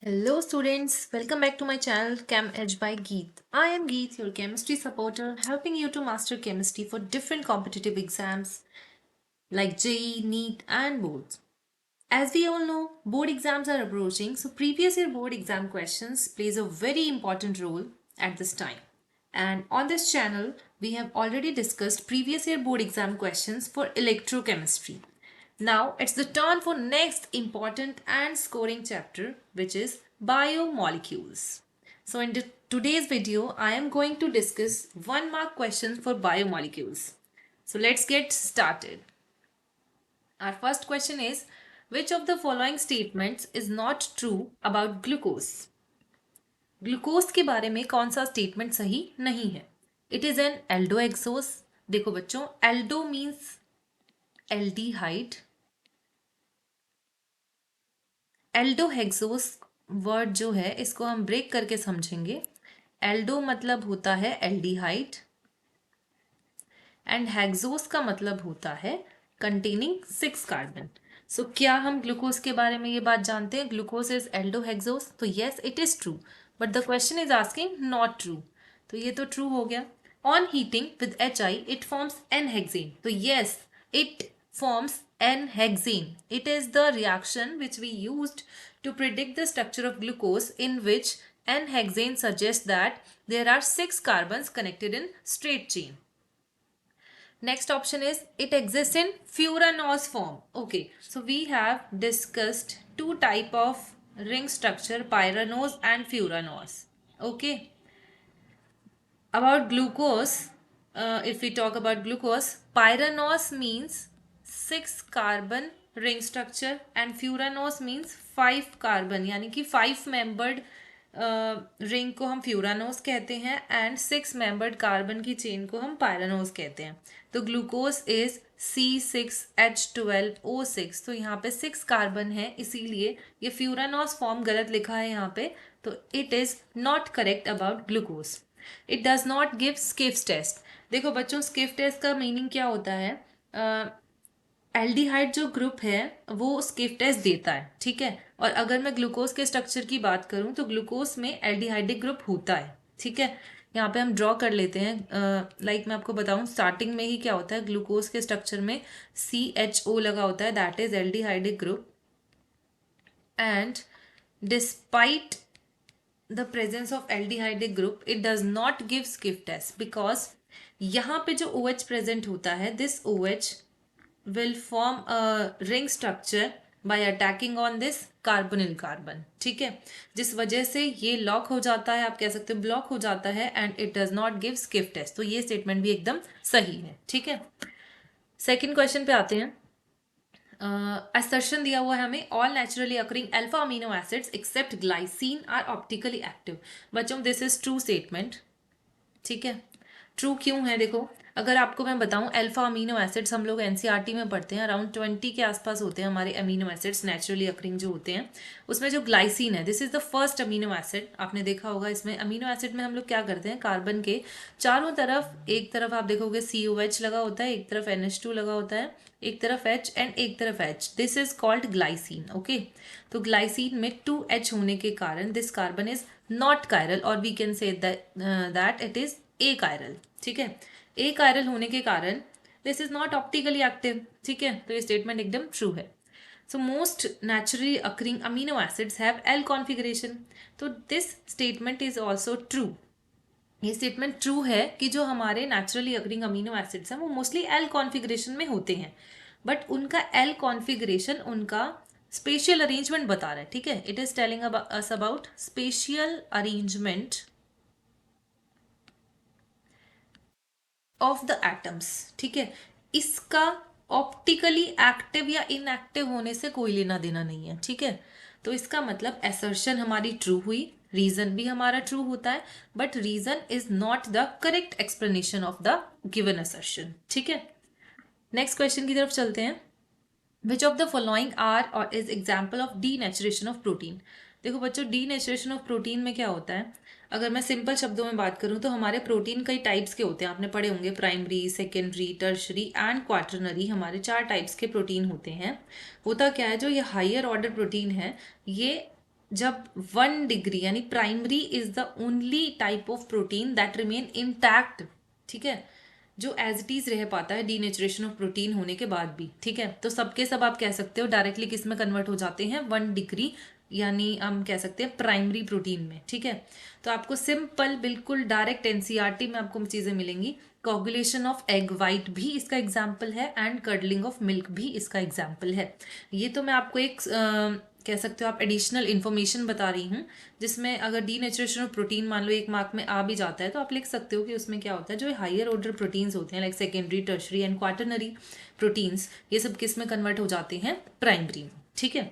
Hello students, welcome back to my channel Chem Edge by Geet. I am Geet, your chemistry supporter, helping you to master chemistry for different competitive exams like JEE, NEET and boards. As we all know, board exams are approaching, so previous year board exam questions plays a very important role at this time. And on this channel, we have already discussed previous year board exam questions for electrochemistry. Now it's the turn for next important and scoring chapter, which is biomolecules. So in today's video, I am going to discuss 1 mark questions for biomolecules. So let's get started. Our first question is, which of the following statements is not true about glucose? Glucose के बारे में कौन सा statement सही नहीं है? It is an aldohexose. देखो बच्चों, aldo means aldehyde. Aldohexose word जो है इसको हम ब्रेक करके समझेंगे. एल्डो मतलब होता है एल्डिहाइड एंड हेक्सोस का मतलब होता है कंटेनिंग 6 कार्बन. सो क्या हम ग्लूकोज के बारे में ये बात जानते हैं? Glucose is aldohexose. तो yes, it is true, but the question is asking not true. तो ये तो ट्रू हो गया. On heating with HI it forms N-hexane. तो yes, it forms N-hexane. It is the reaction which we used to predict the structure of glucose, in which N-hexane suggests that there are 6 carbons connected in straight chain. Next option is it exists in furanose form. Okay, so we have discussed 2 type of ring structure, pyranose and furanose. Okay, about glucose, if we talk about glucose, pyranose means 6 carbon ring structure and furanose means 5 carbon, यानी कि 5 membered ring को हम फ्यूरानोस कहते हैं and 6 membered carbon की chain को हम पायरानोस कहते हैं. तो ग्लूकोज इज C6H12O6. तो यहाँ पे 6 कार्बन है, इसीलिए ये फ्यूरानोस फॉर्म गलत लिखा है यहाँ पे. तो it is not correct about glucose. It does not give Schiff's test. देखो बच्चों, स्किफ टेस्ट का मीनिंग क्या होता है? एल्डिहाइड जो ग्रुप है वो स्किफ टेस्ट देता है, ठीक है. और अगर मैं ग्लूकोज के स्ट्रक्चर की बात करूं तो ग्लूकोज में एल्डिहाइडिक ग्रुप होता है, ठीक है. यहाँ पे हम ड्रॉ कर लेते हैं. लाइक मैं आपको बताऊं, स्टार्टिंग में ही क्या होता है, ग्लूकोज के स्ट्रक्चर में CHO लगा होता है, that is aldehydic group. And despite the presence of aldehydic group it does not give Schiff test, because यहाँ पे जो OH प्रेजेंट होता है, this OH will form a ring structure by attacking on this carbonyl carbon, ठीक है. जिस वजह से ये लॉक हो जाता है, आप कह सकते हो ब्लॉक हो जाता है, and it does not give Schiff test. तो ये स्टेटमेंट भी एकदम सही है, ठीक है. सेकेंड क्वेश्चन पे आते हैं. असर्शन दिया हुआ है हमें, all naturally occurring alpha amino acids except glycine are optically active. बच्चों, दिस इज ट्रू स्टेटमेंट, ठीक है. ट्रू क्यों है? देखो, अगर आपको मैं बताऊं, अल्फा अमीनो एसिड्स हम लोग एनसीईआरटी में पढ़ते हैं, अराउंड 20 के आसपास होते हैं हमारे अमीनो एसिड्स नेचुरली अकरिंग जो होते हैं. उसमें जो ग्लाइसिन है, this is the first amino acid. आपने देखा होगा, इसमें अमीनो एसिड में हम लोग क्या करते हैं, कार्बन के चारों तरफ, एक तरफ आप देखोगे COH लगा होता है, एक तरफ NH2 लगा होता है, एक तरफ H एंड एक तरफ H. This is called glycine. Okay, तो ग्लाइसिन में 2H होने के कारण this carbon is not chiral, और we can say that it is achiral, ठीक है. ए कायरल होने के कारण this is not optically active, ठीक है. तो ये स्टेटमेंट एकदम ट्रू है. So most naturally occurring amino acids have L configuration. तो this statement is also true. ये स्टेटमेंट ट्रू है कि जो हमारे नेचुरली अकरिंग अमीनो एसिड्स हैं वो मोस्टली L कॉन्फिगरेशन में होते हैं, बट उनका L कॉन्फिगरेशन उनका स्पेशियल अरेंजमेंट बता रहा है, ठीक है. It is telling us about spatial arrangement of the atoms, ठीक है. इसका ऑप्टिकली एक्टिव या इनएक्टिव होने से कोई लेना देना नहीं है, ठीक है. तो इसका मतलब असर्शन हमारी ट्रू हुई, रीजन भी हमारा ट्रू होता है, but reason is not the correct explanation of the given assertion, ठीक है. नेक्स्ट क्वेश्चन की तरफ चलते हैं. Which of the following are or is example of denaturation of protein. देखो बच्चों, डीनेचुरेशन ऑफ प्रोटीन में क्या होता है, अगर मैं सिंपल शब्दों में बात करूं तो हमारे प्रोटीन कई टाइप्स के होते हैं. आपने पढ़े होंगे, primary, secondary, tertiary and quaternary. हमारे 4 टाइप्स के प्रोटीन होते हैं. होता क्या है, जो ये हायर ऑर्डर प्रोटीन है, ये जब 1 डिग्री यानी primary is the only type of protein that remain intact, ठीक है, जो एज इट इज रह पाता है डीनेचुरेशन ऑफ प्रोटीन होने के बाद भी, ठीक है। तो सबके सब आप कह सकते हो डायरेक्टली किस में कन्वर्ट हो जाते हैं, 1 डिग्री, यानी हम कह सकते हैं प्राइमरी प्रोटीन में, ठीक है। तो आपको सिंपल बिल्कुल डायरेक्ट एनसीईआरटी में आपको चीजें मिलेंगी। कोगुलेशन ऑफ एग वाइट भी इसका एग्जाम्पल है एंड कर्डलिंग ऑफ मिल्क भी इसका एग्जाम्पल है। ये तो मैं आपको एक कह सकते हो आप एडिशनल इन्फॉर्मेशन बता रही हूँ, जिसमें अगर डीनेचुरेशन ऑफ प्रोटीन मान लो 1 मार्क में आ भी जाता है तो आप लिख सकते हो कि उसमें क्या होता है, जो हायर ऑर्डर प्रोटीन्स होते हैं like secondary, tertiary and quaternary proteins, ये सब किस में कन्वर्ट हो जाते हैं, प्राइमरी में, ठीक है।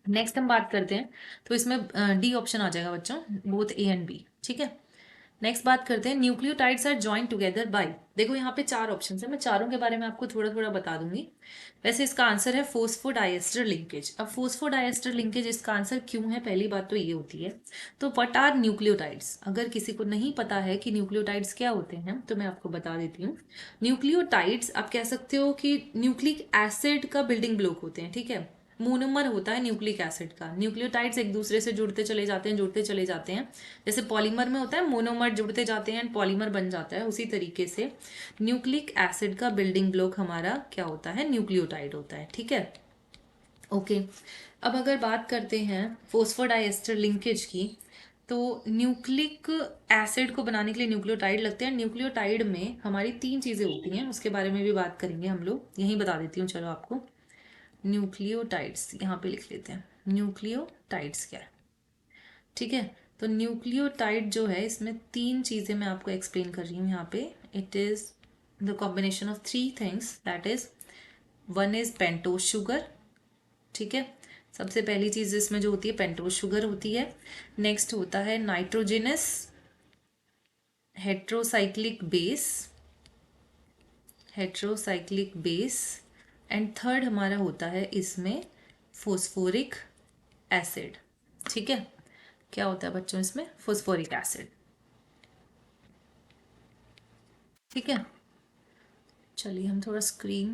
नेक्स्ट हम बात करते हैं, तो इसमें डी ऑप्शन आ जाएगा बच्चों, बोथ ए एंड बी, ठीक है। नेक्स्ट बात करते हैं, nucleotides are join together by. देखो यहाँ पे 4 ऑप्शन है, मैं चारों के बारे में आपको थोड़ा थोड़ा बता दूंगी। वैसे इसका आंसर है फोस्फोडाइएस्टर लिंकेज। अब फोस्फोडाइएस्टर लिंकेज इसका आंसर क्यों है, पहली बात तो ये होती है। तो व्हाट आर न्यूक्लियोटाइड्स, अगर किसी को नहीं पता है कि न्यूक्लियोटाइड्स क्या होते हैं तो मैं आपको बता देती हूँ। न्यूक्लियोटाइड्स आप कह सकते हो कि न्यूक्लिक एसिड का बिल्डिंग ब्लॉक होते हैं, ठीक है। मोनोमर होता है न्यूक्लिक एसिड का, न्यूक्लियोटाइड्स एक दूसरे से जुड़ते चले जाते हैं, जुड़ते चले जाते हैं। जैसे पॉलीमर में होता है मोनोमर जुड़ते जाते हैं एंड पॉलीमर बन जाता है, उसी तरीके से न्यूक्लिक एसिड का बिल्डिंग ब्लॉक हमारा क्या होता है, न्यूक्लियोटाइड होता है, ठीक है। ओके, अब अगर बात करते हैं फोस्फोडाइएस्टर लिंकेज की, तो न्यूक्लिक एसिड को बनाने के लिए न्यूक्लियोटाइड लगते हैं। न्यूक्लियोटाइड में हमारी 3 चीज़ें होती हैं, उसके बारे में भी बात करेंगे हम लोग, यहीं बता देती हूँ चलो आपको। न्यूक्लियोटाइड्स यहाँ पे लिख लेते हैं, न्यूक्लियोटाइड्स क्या है, ठीक है। तो न्यूक्लियोटाइड जो है इसमें 3 चीज़ें मैं आपको एक्सप्लेन कर रही हूँ यहाँ पे। It is the combination of 3 things, that is 1 is pentose sugar, ठीक है। सबसे पहली चीज़ इसमें जो होती है पेंटोज शुगर होती है। नेक्स्ट होता है nitrogenous heterocyclic base, heterocyclic base. And third हमारा होता है इसमें फोस्फोरिक एसिड, ठीक है। क्या होता है बच्चों इसमें, फोस्फोरिक एसिड, ठीक है। चलिए हम थोड़ा स्क्रीन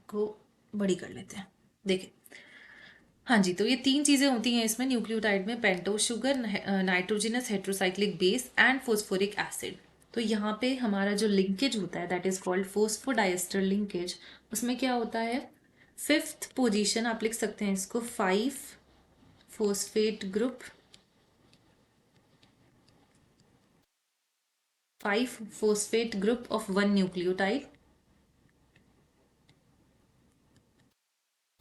को बड़ी कर लेते हैं, देखिए। हाँ जी, तो ये 3 चीज़ें होती हैं इसमें न्यूक्लियोटाइड में, pentose sugar, nitrogenous heterocyclic base and phosphoric acid. तो यहाँ पे हमारा जो लिंकेज होता है that is called phosphodiester linkage, उसमें क्या होता है, 5th पोजीशन आप लिख सकते हैं इसको, 5 phosphate group, 5 phosphate group of 1 nucleotide.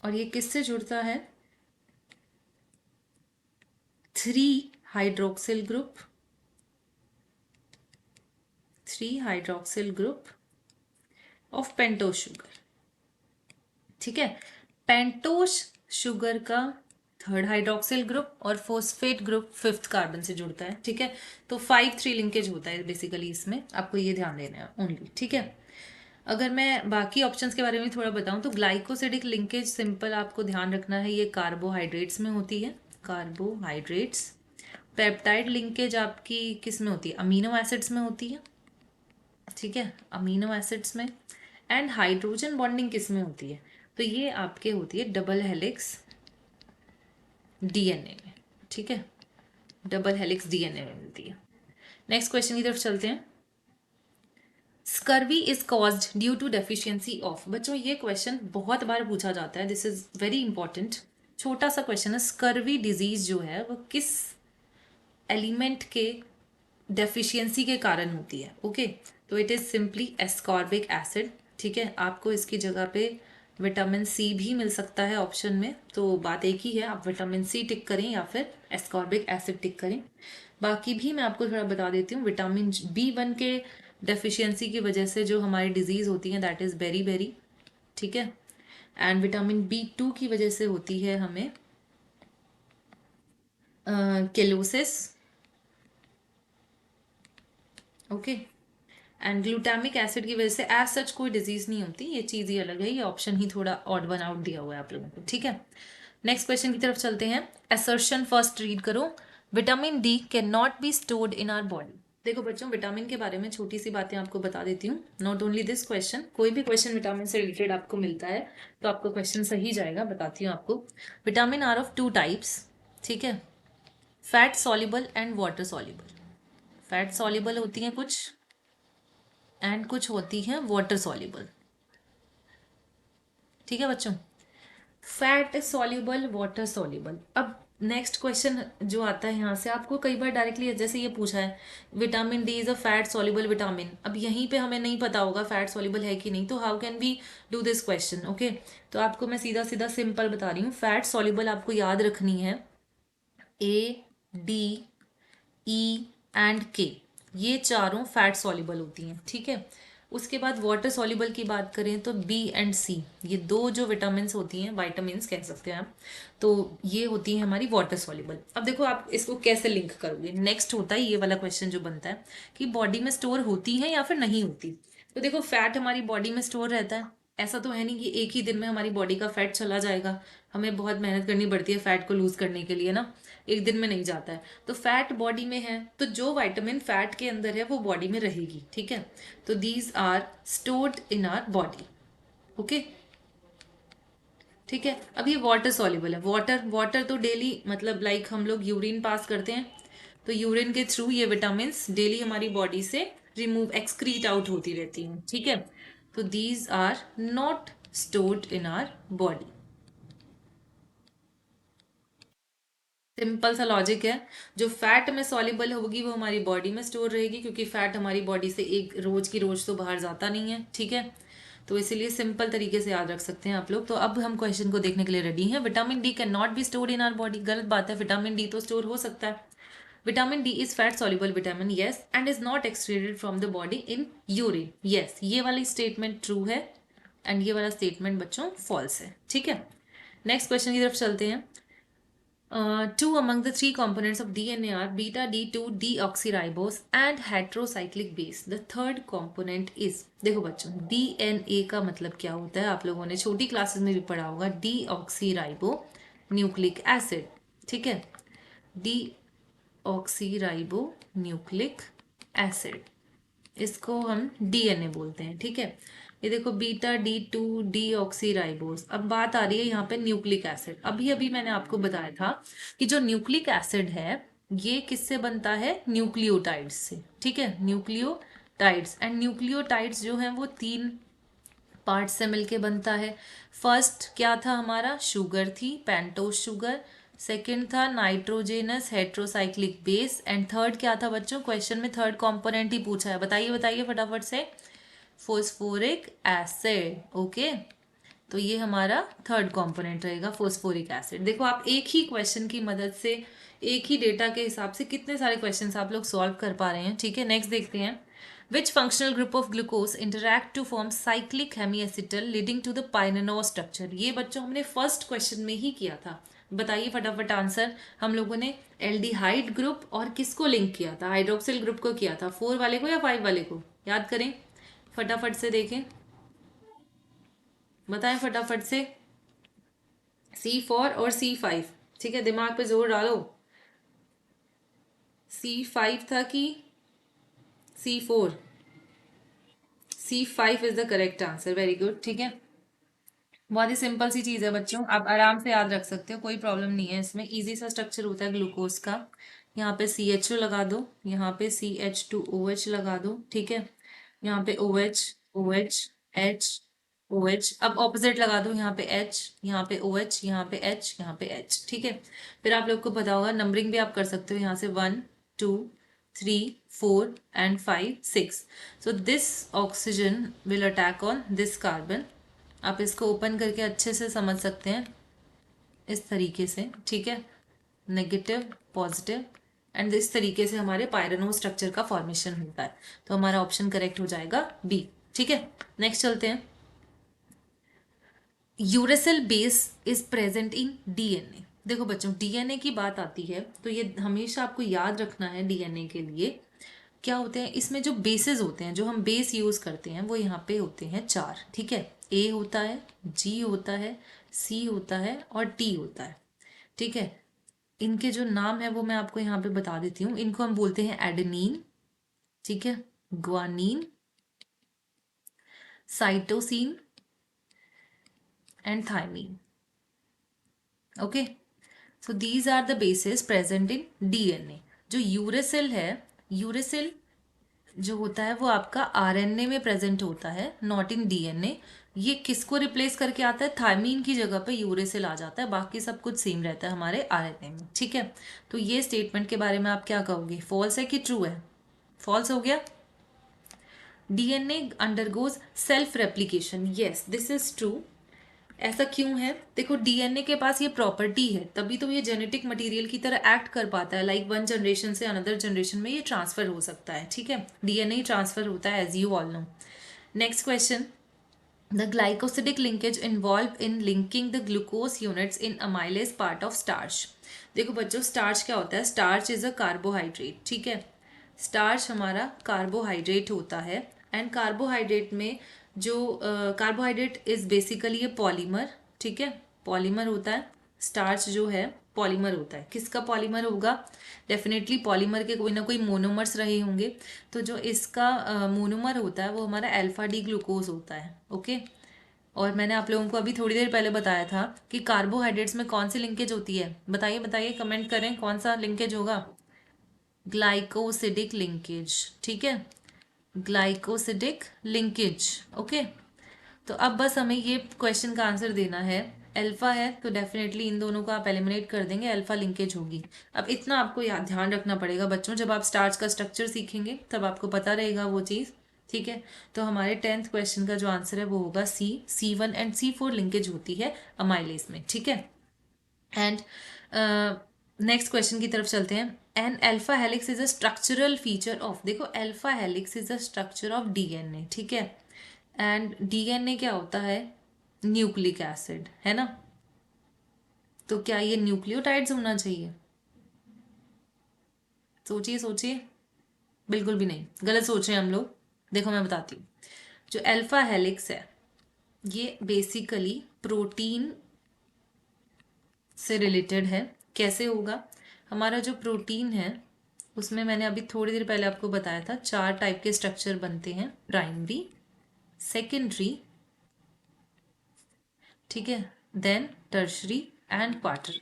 और ये किससे जुड़ता है, 3 hydroxyl group, 3 hydroxyl group of pentose sugar, ठीक है। पेंटोज शुगर का 3rd हाइड्रोक्सिल ग्रुप और फोस्फेट ग्रुप 5th कार्बन से जुड़ता है, ठीक है। तो 5-3 लिंकेज होता है बेसिकली इसमें, आपको ये ध्यान देना है ओनली, ठीक है। अगर मैं बाकी ऑप्शंस के बारे में थोड़ा बताऊं तो ग्लाइकोसिडिक लिंकेज सिंपल आपको ध्यान रखना है, ये कार्बोहाइड्रेट्स में होती है, कार्बोहाइड्रेट्स। पेप्टाइड लिंकेज आपकी किस में होती है, अमीनो एसिड्स में होती है, ठीक है, अमीनो एसिड्स में। एंड हाइड्रोजन बॉन्डिंग किस में होती है, तो ये आपके होती है डबल हेलिक्स डीएनए में, ठीक है, डबल हेलिक्स डीएनए में मिलती है। नेक्स्ट क्वेश्चन की तरफ चलते हैं। Scurvy is caused due to deficiency of, बच्चों ये क्वेश्चन बहुत बार पूछा जाता है, दिस इज वेरी इंपॉर्टेंट। छोटा सा क्वेश्चन है, स्कर्वी डिजीज जो है वो किस एलिमेंट के डेफिशिएंसी के कारण होती है, ओके। तो it is simply ascorbic acid, ठीक है। आपको इसकी जगह पे विटामिन सी भी मिल सकता है ऑप्शन में, तो बात एक ही है, आप विटामिन सी टिक करें या फिर एस्कॉर्बिक एसिड टिक करें। बाकी भी मैं आपको थोड़ा बता देती हूँ, विटामिन B1 के डेफिशिएंसी की वजह से जो हमारी डिजीज होती है दैट इज बेरी, ठीक है। एंड विटामिन B2 की वजह से होती है हमें केलोसिस, ओके। एंड ग्लूटामिक एसिड की वजह से एज सच कोई डिजीज नहीं होती, ये चीज़ ही अलग है, ये ऑप्शन ही थोड़ा ऑड वन आउट दिया हुआ है आप लोगों को, ठीक है। नेक्स्ट क्वेश्चन की तरफ चलते हैं। असर्शन फर्स्ट रीड करो, vitamin D can not be stored in our body. देखो बच्चों, विटामिन के बारे में छोटी सी बातें आपको बता देती हूँ, नॉट ओनली दिस क्वेश्चन, कोई भी क्वेश्चन विटामिन से रिलेटेड आपको मिलता है तो आपको क्वेश्चन सही जाएगा, बताती हूँ आपको। विटामिन आर ऑफ 2 टाइप्स, ठीक है। Fat soluble and water soluble, fat soluble होती हैं कुछ एंड कुछ होती हैं वाटर सॉल्युबल। ठीक है बच्चों, फैट सॉल्युबल वाटर सॉल्युबल। अब नेक्स्ट क्वेश्चन जो आता है यहाँ से, आपको कई बार डायरेक्टली जैसे ये पूछा है vitamin D is a fat soluble vitamin, अब यहीं पे हमें नहीं पता होगा फैट सॉल्युबल है कि नहीं, तो how can we do this question. Okay, तो आपको मैं सीधा सीधा सिंपल बता रही हूँ, फैट सॉल्युबल आपको याद रखनी है ए, डी, ई एंड के, ये चारों फैट सॉल्युबल होती हैं। ठीक है, उसके बाद वाटर सॉल्युबल की बात करें तो बी एंड सी, ये दो जो विटामिन्स होती हैं, वाइटामिन्स कह सकते हैं आप, तो ये होती है हमारी वाटर सॉल्युबल। अब देखो आप इसको कैसे लिंक करोगे, नेक्स्ट होता है ये वाला क्वेश्चन जो बनता है कि बॉडी में स्टोर होती है या फिर नहीं होती। तो देखो फैट हमारी बॉडी में स्टोर रहता है, ऐसा तो है नहीं कि एक ही दिन में हमारी बॉडी का फैट चला जाएगा, हमें बहुत मेहनत करनी पड़ती है फैट को लूज करने के लिए ना, एक दिन में नहीं जाता है। तो फैट बॉडी में है, तो जो विटामिन फैट के अंदर है वो बॉडी में रहेगी। ठीक है, तो these are stored in our body. Okay, ठीक है। अब ये वाटर सॉल्युबल है, वाटर वाटर तो डेली मतलब लाइक हम लोग यूरिन पास करते हैं, तो यूरिन के थ्रू ये विटामिन डेली हमारी बॉडी से रिमूव एक्सक्रीट आउट होती रहती हैं। ठीक है, तो these are not stored in our body. Simple सा लॉजिक है, जो फैट में सॉल्युबल होगी वो हमारी बॉडी में स्टोर रहेगी, क्योंकि फैट हमारी बॉडी से एक रोज की रोज तो बाहर जाता नहीं है। ठीक है, तो इसीलिए सिंपल तरीके से याद रख सकते हैं आप लोग। तो अब हम क्वेश्चन को देखने के लिए रेडी हैं। Vitamin D can not be stored in our body, गलत बात है, विटामिन डी तो स्टोर हो सकता है। Vitamin D is fat soluble vitamin, yes, and is not excreted from the body in urine, yes, ये वाली स्टेटमेंट ट्रू है एंड ये वाला स्टेटमेंट बच्चों फॉल्स है। ठीक है, नेक्स्ट क्वेश्चन की तरफ चलते हैं। Two among the three components of DNA are beta D2 deoxyribose and heterocyclic base. The third component is, देखो बच्चों DNA का मतलब क्या होता है, आप लोगों ने छोटी क्लासेस में भी पढ़ा होगा, डीऑक्सीराइबो न्यूक्लिक एसिड। ठीक है, डीऑक्सीराइबो न्यूक्लिक एसिड, इसको हम डीएनए बोलते हैं। ठीक है, ये देखो बीटा D2 डीऑक्सीराइबोस। अब बात आ रही है यहाँ पे न्यूक्लिक एसिड। अभी अभी मैंने आपको बताया था कि जो न्यूक्लिक एसिड है ये किससे बनता है, न्यूक्लियोटाइड्स से। ठीक है, न्यूक्लियोटाइड्स, एंड न्यूक्लियोटाइड्स जो हैं वो तीन पार्ट से मिलके बनता है। फर्स्ट क्या था हमारा, शुगर थी, पेंटोस शुगर। सेकंड था nitrogenous heterocyclic base, and third क्या था बच्चों, क्वेश्चन में थर्ड कंपोनेंट ही पूछा है, बताइए बताइए फटाफट से, फोस्फोरिक एसिड। ओके, तो ये हमारा थर्ड कंपोनेंट रहेगा फोस्फोरिक एसिड। देखो आप एक ही क्वेश्चन की मदद से, एक ही डेटा के हिसाब से कितने सारे क्वेश्चंस आप लोग सॉल्व कर पा रहे हैं। ठीक है, नेक्स्ट देखते हैं। Which functional group of glucose interact to form cyclic hemiacetal leading to the pyranose structure, ये बच्चों हमने फर्स्ट क्वेश्चन में ही किया था, बताइए फटाफट आंसर। हम लोगों ने एल्डिहाइड ग्रुप और किसको लिंक किया था, हाइड्रोक्सिल ग्रुप को किया था, 4 वाले को या 5 वाले को, याद करें फटाफट से, देखें बताएं फटाफट से। C4 और C5, ठीक है, दिमाग पे जोर डालो। C5 था कि C4, C5 is the correct answer, very good. ठीक है, बहुत ही सिंपल सी चीज़ है बच्चों, आप आराम से याद रख सकते हो, कोई प्रॉब्लम नहीं है इसमें, इजी सा स्ट्रक्चर होता है ग्लूकोज का। यहाँ पे CHO लगा दो, यहाँ पे CH2OH लगा दो। ठीक है, यहाँ पे OH, OH, H, OH, अब ऑपोजिट लगा दो, यहाँ पे H, यहाँ पे OH, यहाँ पे H, यहाँ पे H। ठीक है, फिर आप लोग को पता होगा नंबरिंग भी आप कर सकते हो, यहाँ से 1 2 3 4 and 5 6। So this oxygen will attack on this carbon, आप इसको ओपन करके अच्छे से समझ सकते हैं इस तरीके से। ठीक है, नेगेटिव पॉजिटिव, एंड इस तरीके से हमारे पायरेनो स्ट्रक्चर का फॉर्मेशन होता है, तो हमारा ऑप्शन करेक्ट हो जाएगा बी। ठीक है, नेक्स्ट चलते हैं। Uracil base is present in DNA, देखो बच्चों डीएनए की बात आती है तो ये हमेशा आपको याद रखना है, डीएनए के लिए क्या होते हैं, इसमें जो बेसेस होते हैं, जो हम बेस यूज करते हैं वो यहाँ पे होते हैं 4। ठीक है, ए होता है, जी होता है, सी होता है और टी होता है। ठीक है, इनके जो नाम है वो मैं आपको यहाँ पे बता देती हूँ, इनको हम बोलते हैं एडेनिन, ठीक है, guanine, cytosine and thymine. Okay, so these are the bases present in DNA. जो यूरेसिल है, यूरेसिल जो होता है वो आपका आरएनए में प्रेजेंट होता है, नॉट इन डीएनए। ये किसको रिप्लेस करके आता है? थायमीन की जगह पे यूरेसिल आ जाता है, बाकी सब कुछ सेम रहता है हमारे आरएनए में, ठीक है। तो ये स्टेटमेंट के बारे में आप क्या कहोगे, फॉल्स है कि ट्रू है? फॉल्स हो गया। DNA undergoes self replication, yes this is true. ऐसा क्यों है? देखो डीएनए के पास ये प्रॉपर्टी है, तभी तो ये जेनेटिक मटेरियल की तरह एक्ट कर पाता है, लाइक वन जनरेशन से अनदर जनरेशन में ये ट्रांसफर हो सकता है, ठीक है। डीएनए ट्रांसफर होता है, as you all know. Next question, the glycosidic linkage involve in linking the glucose units in amylase part of starch. देखो बच्चों, स्टार्च क्या होता है? स्टार्च इज अ कार्बोहाइड्रेट, ठीक है। स्टार्च हमारा कार्बोहाइड्रेट होता है, एंड कार्बोहाइड्रेट में जो carbohydrate is basically A polymer, ठीक है। पॉलीमर होता है स्टार्च, जो है पॉलीमर होता है। किसका पॉलीमर होगा? डेफिनेटली पॉलीमर के कोई ना कोई मोनोमर्स रहे होंगे। तो जो इसका मोनोमर होता है वो हमारा अल्फा डी ग्लूकोज होता है, ओके। और मैंने आप लोगों को अभी थोड़ी देर पहले बताया था कि कार्बोहाइड्रेट्स में कौन सी लिंकेज होती है। बताइए बताइए, कमेंट करें कौन सा लिंकेज होगा। ग्लाइकोसिडिक लिंकेज, ठीक है, ग्लाइकोसिडिक लिंकेज, ओके। तो अब बस हमें ये क्वेश्चन का आंसर देना है। अल्फा है तो डेफिनेटली इन दोनों को आप एलिमिनेट कर देंगे, अल्फा लिंकेज होगी। अब इतना आपको याद ध्यान रखना पड़ेगा बच्चों, जब आप स्टार्च का स्ट्रक्चर सीखेंगे तब आपको पता रहेगा वो चीज़, ठीक है। तो हमारे 10th क्वेश्चन का जो आंसर है वो होगा C1 एंड C4 लिंकेज होती है अमाइलेज में, ठीक है। एंड नेक्स्ट क्वेश्चन की तरफ चलते हैं। An alpha helix is a structural feature of, देखो alpha helix is a structure of DNA, ठीक है। एंड डीएनए क्या होता है? न्यूक्लिक एसिड, है ना। तो क्या ये न्यूक्लियोटाइड्स होना चाहिए? सोचिए सोचिए, बिल्कुल भी नहीं, गलत सोच रहे हैं हम लोग। देखो मैं बताती हूँ, जो अल्फा हेलिक्स है ये बेसिकली प्रोटीन से रिलेटेड है। कैसे होगा? हमारा जो प्रोटीन है उसमें मैंने अभी थोड़ी देर पहले आपको बताया था 4 टाइप के स्ट्रक्चर बनते हैं, प्राइमरी, सेकेंडरी, ठीक है, then tertiary and quarter,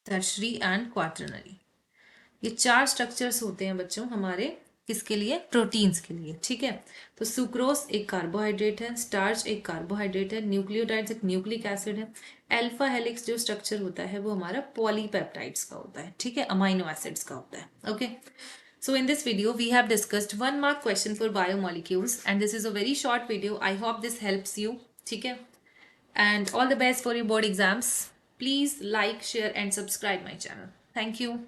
tertiary and quaternary. ये 4 स्ट्रक्चर्स होते हैं बच्चों हमारे, किसके लिए? प्रोटीन्स के लिए, ठीक है। तो सुक्रोज एक कार्बोहाइड्रेट है, स्टार्च एक कार्बोहाइड्रेट है, न्यूक्लियोटाइड्स एक न्यूक्लिक एसिड है। अल्फा हेलिक्स जो स्ट्रक्चर होता है वो हमारा पॉलीपेप्टाइड्स का होता है, ठीक है, अमाइनो एसिड्स का होता है, okay. So in this video, we have discussed 1 mark question for biomolecules, and this is a very short video. I hope this helps you, ठीक है? And all the best for your board exams. Please like, share, and subscribe my channel. Thank you.